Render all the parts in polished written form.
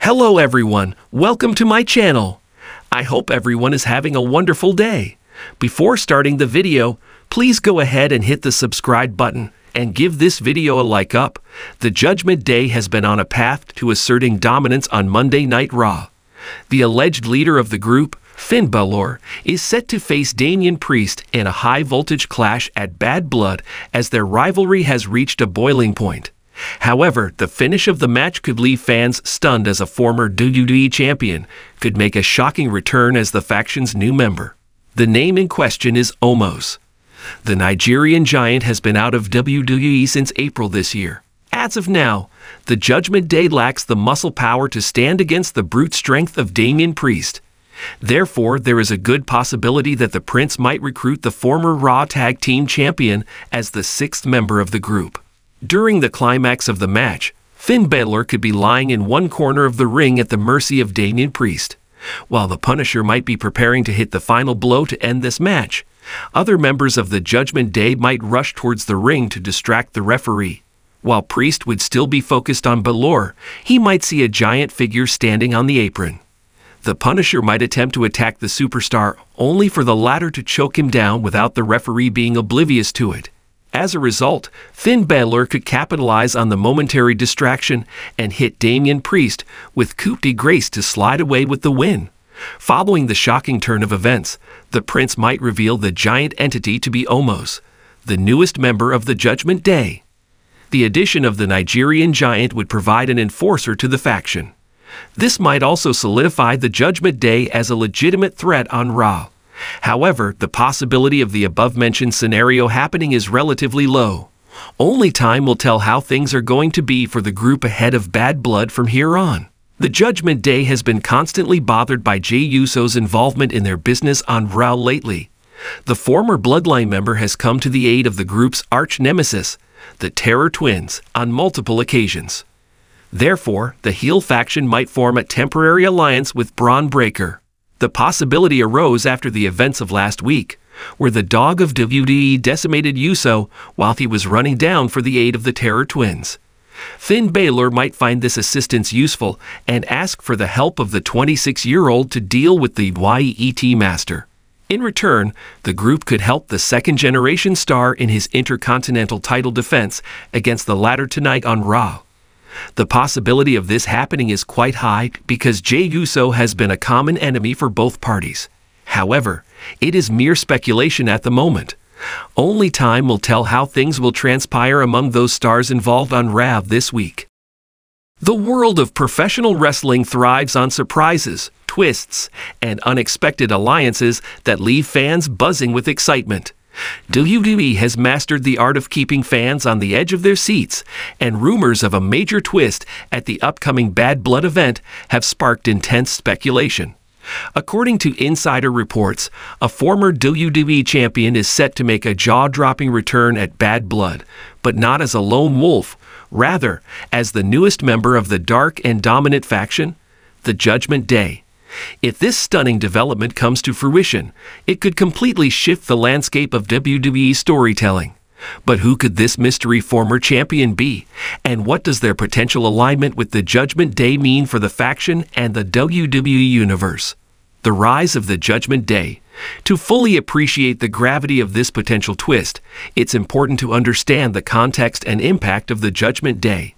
Hello everyone, welcome to my channel. I hope everyone is having a wonderful day. Before starting the video, please go ahead and hit the subscribe button and give this video a like up. The Judgment Day has been on a path to asserting dominance on Monday Night Raw. The alleged leader of the group, Finn Balor, is set to face Damian Priest in a high-voltage clash at Bad Blood as their rivalry has reached a boiling point. However, the finish of the match could leave fans stunned as a former WWE champion could make a shocking return as the faction's new member. The name in question is Omos. The Nigerian giant has been out of WWE since April this year. As of now, the Judgment Day lacks the muscle power to stand against the brute strength of Damian Priest. Therefore, there is a good possibility that the Prince might recruit the former Raw Tag Team Champion as the sixth member of the group. During the climax of the match, Finn Balor could be lying in one corner of the ring at the mercy of Damian Priest. While the Punisher might be preparing to hit the final blow to end this match, other members of the Judgment Day might rush towards the ring to distract the referee. While Priest would still be focused on Balor, he might see a giant figure standing on the apron. The Punisher might attempt to attack the superstar, only for the latter to choke him down without the referee being oblivious to it. As a result, Finn Balor could capitalize on the momentary distraction and hit Damian Priest with coup de grace to slide away with the win. Following the shocking turn of events, the Prince might reveal the giant entity to be Omos, the newest member of the Judgment Day. The addition of the Nigerian giant would provide an enforcer to the faction. This might also solidify the Judgment Day as a legitimate threat on Raw. However, the possibility of the above-mentioned scenario happening is relatively low. Only time will tell how things are going to be for the group ahead of Bad Blood from here on. The Judgment Day has been constantly bothered by Jey Uso's involvement in their business on Raw lately. The former Bloodline member has come to the aid of the group's arch-nemesis, the Terror Twins, on multiple occasions. Therefore, the heel faction might form a temporary alliance with Braun Breaker. The possibility arose after the events of last week, where the dog of WWE decimated Uso while he was running down for the aid of the Terror Twins. Finn Balor might find this assistance useful and ask for the help of the 26-year-old to deal with the YET Master. In return, the group could help the second-generation star in his Intercontinental title defense against the latter tonight on Raw. The possibility of this happening is quite high because Jey Uso has been a common enemy for both parties. However, it is mere speculation at the moment. Only time will tell how things will transpire among those stars involved on Raw this week. The world of professional wrestling thrives on surprises, twists, and unexpected alliances that leave fans buzzing with excitement. WWE has mastered the art of keeping fans on the edge of their seats, and rumors of a major twist at the upcoming Bad Blood event have sparked intense speculation. According to insider reports, a former WWE champion is set to make a jaw-dropping return at Bad Blood, but not as a lone wolf, rather as the newest member of the dark and dominant faction, the Judgment Day. If this stunning development comes to fruition, it could completely shift the landscape of WWE storytelling. But who could this mystery former champion be, and what does their potential alignment with the Judgment Day mean for the faction and the WWE Universe? The rise of the Judgment Day. To fully appreciate the gravity of this potential twist, it's important to understand the context and impact of the Judgment Day.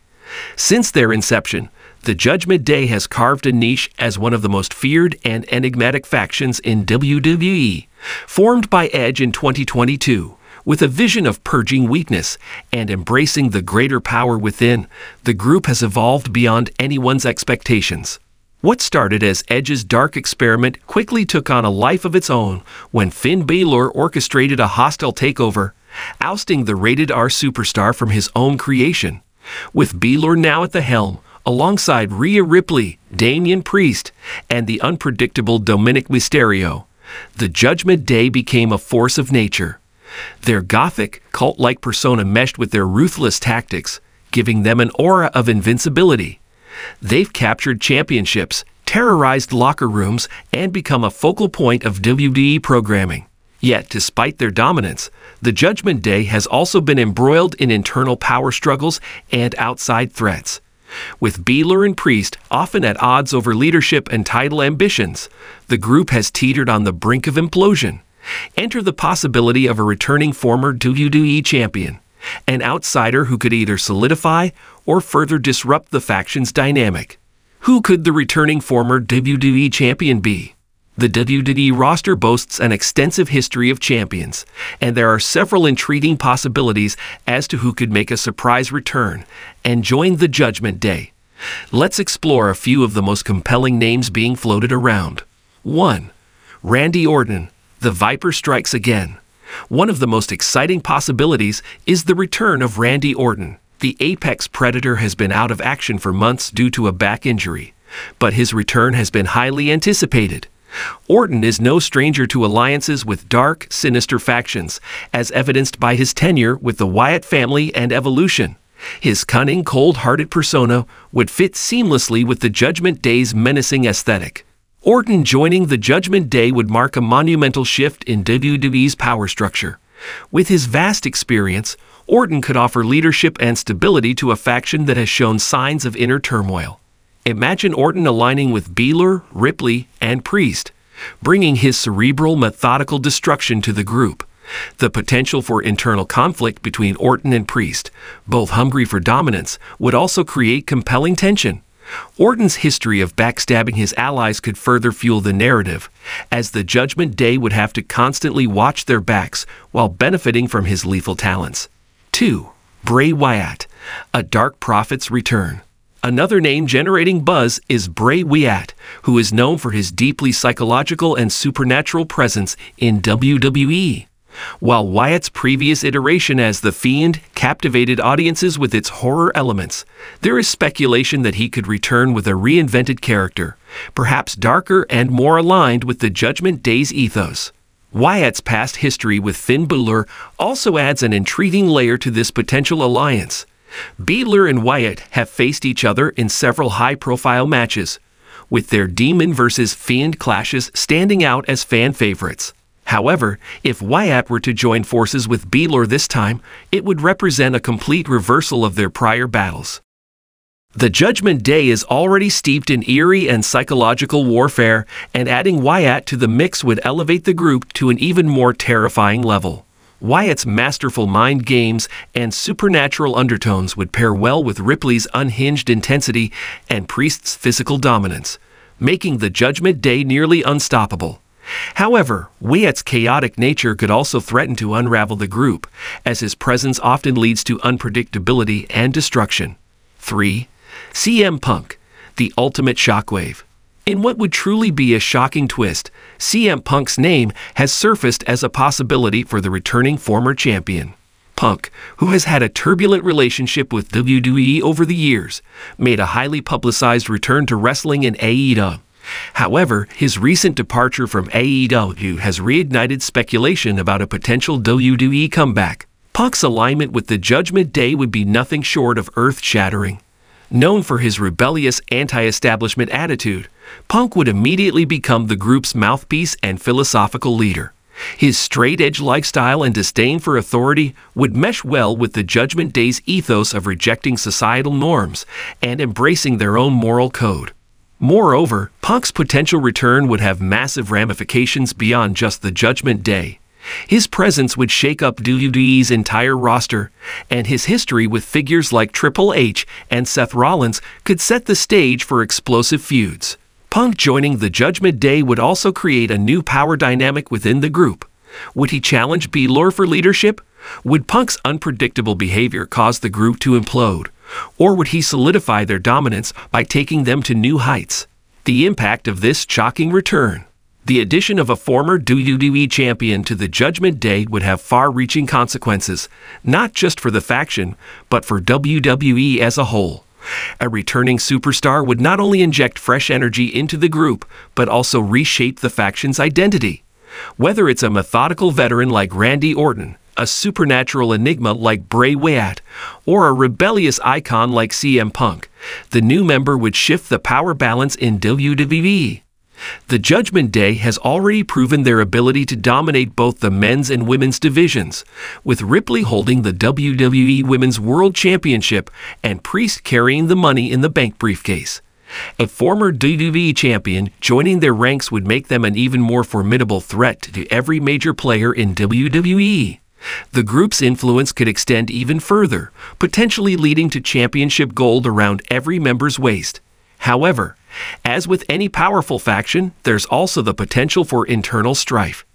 Since their inception, the Judgment Day has carved a niche as one of the most feared and enigmatic factions in WWE. Formed by Edge in 2022, with a vision of purging weakness and embracing the greater power within, the group has evolved beyond anyone's expectations. What started as Edge's dark experiment quickly took on a life of its own when Finn Balor orchestrated a hostile takeover, ousting the rated R superstar from his own creation. With Balor now at the helm, alongside Rhea Ripley, Damian Priest, and the unpredictable Dominic Mysterio, the Judgment Day became a force of nature. Their gothic, cult-like persona meshed with their ruthless tactics, giving them an aura of invincibility. They've captured championships, terrorized locker rooms, and become a focal point of WWE programming. Yet, despite their dominance, the Judgment Day has also been embroiled in internal power struggles and outside threats. With Beeler and Priest often at odds over leadership and title ambitions, the group has teetered on the brink of implosion. Enter the possibility of a returning former WWE champion, an outsider who could either solidify or further disrupt the faction's dynamic. Who could the returning former WWE champion be? The WWE roster boasts an extensive history of champions, and there are several intriguing possibilities as to who could make a surprise return and join the Judgment Day. Let's explore a few of the most compelling names being floated around. 1. Randy Orton, the Viper strikes again. One of the most exciting possibilities is the return of Randy Orton. The Apex Predator has been out of action for months due to a back injury, but his return has been highly anticipated. Orton is no stranger to alliances with dark, sinister factions, as evidenced by his tenure with the Wyatt family and Evolution. His cunning, cold-hearted persona would fit seamlessly with the Judgment Day's menacing aesthetic. Orton joining the Judgment Day would mark a monumental shift in WWE's power structure. With his vast experience, Orton could offer leadership and stability to a faction that has shown signs of inner turmoil. Imagine Orton aligning with Beeler, Ripley, and Priest, bringing his cerebral, methodical destruction to the group. The potential for internal conflict between Orton and Priest, both hungry for dominance, would also create compelling tension. Orton's history of backstabbing his allies could further fuel the narrative, as the Judgment Day would have to constantly watch their backs while benefiting from his lethal talents. 2. Bray Wyatt, a Dark Prophet's return. Another name generating buzz is Bray Wyatt, who is known for his deeply psychological and supernatural presence in WWE. While Wyatt's previous iteration as The Fiend captivated audiences with its horror elements, there is speculation that he could return with a reinvented character, perhaps darker and more aligned with the Judgment Day's ethos. Wyatt's past history with Finn Balor also adds an intriguing layer to this potential alliance. Beeler and Wyatt have faced each other in several high-profile matches, with their Demon vs. Fiend clashes standing out as fan favorites. However, if Wyatt were to join forces with Beeler this time, it would represent a complete reversal of their prior battles. The Judgment Day is already steeped in eerie and psychological warfare, and adding Wyatt to the mix would elevate the group to an even more terrifying level. Wyatt's masterful mind games and supernatural undertones would pair well with Ripley's unhinged intensity and Priest's physical dominance, making the Judgment Day nearly unstoppable. However, Wyatt's chaotic nature could also threaten to unravel the group, as his presence often leads to unpredictability and destruction. 3. CM Punk, the ultimate shockwave. In what would truly be a shocking twist, CM Punk's name has surfaced as a possibility for the returning former champion. Punk, who has had a turbulent relationship with WWE over the years, made a highly publicized return to wrestling in AEW. However, his recent departure from AEW has reignited speculation about a potential WWE comeback. Punk's alignment with the Judgment Day would be nothing short of earth-shattering. Known for his rebellious anti-establishment attitude, Punk would immediately become the group's mouthpiece and philosophical leader. His straight-edge lifestyle and disdain for authority would mesh well with the Judgment Day's ethos of rejecting societal norms and embracing their own moral code. Moreover, Punk's potential return would have massive ramifications beyond just the Judgment Day. His presence would shake up WWE's entire roster, and his history with figures like Triple H and Seth Rollins could set the stage for explosive feuds. Punk joining the Judgment Day would also create a new power dynamic within the group. Would he challenge Beeler for leadership? Would Punk's unpredictable behavior cause the group to implode? Or would he solidify their dominance by taking them to new heights? The impact of this shocking return. The addition of a former WWE champion to the Judgment Day would have far-reaching consequences, not just for the faction, but for WWE as a whole. A returning superstar would not only inject fresh energy into the group, but also reshape the faction's identity. Whether it's a methodical veteran like Randy Orton, a supernatural enigma like Bray Wyatt, or a rebellious icon like CM Punk, the new member would shift the power balance in WWE. The Judgment Day has already proven their ability to dominate both the men's and women's divisions, with Ripley holding the WWE Women's World Championship and Priest carrying the Money in the Bank briefcase. A former WWE champion joining their ranks would make them an even more formidable threat to every major player in WWE. The group's influence could extend even further, potentially leading to championship gold around every member's waist. However, as with any powerful faction, there's also the potential for internal strife.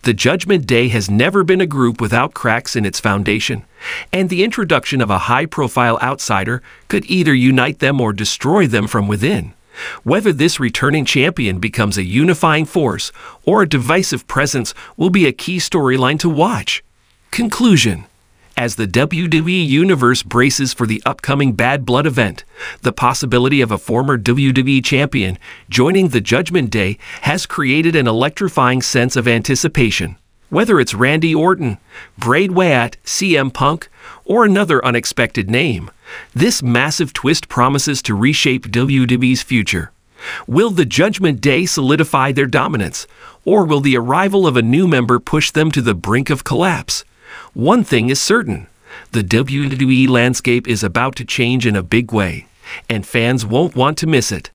The Judgment Day has never been a group without cracks in its foundation, and the introduction of a high-profile outsider could either unite them or destroy them from within. Whether this returning champion becomes a unifying force or a divisive presence will be a key storyline to watch. Conclusion. As the WWE Universe braces for the upcoming Bad Blood event, the possibility of a former WWE champion joining the Judgment Day has created an electrifying sense of anticipation. Whether it's Randy Orton, Bray Wyatt, CM Punk, or another unexpected name, this massive twist promises to reshape WWE's future. Will the Judgment Day solidify their dominance, or will the arrival of a new member push them to the brink of collapse? One thing is certain, the WWE landscape is about to change in a big way, and fans won't want to miss it.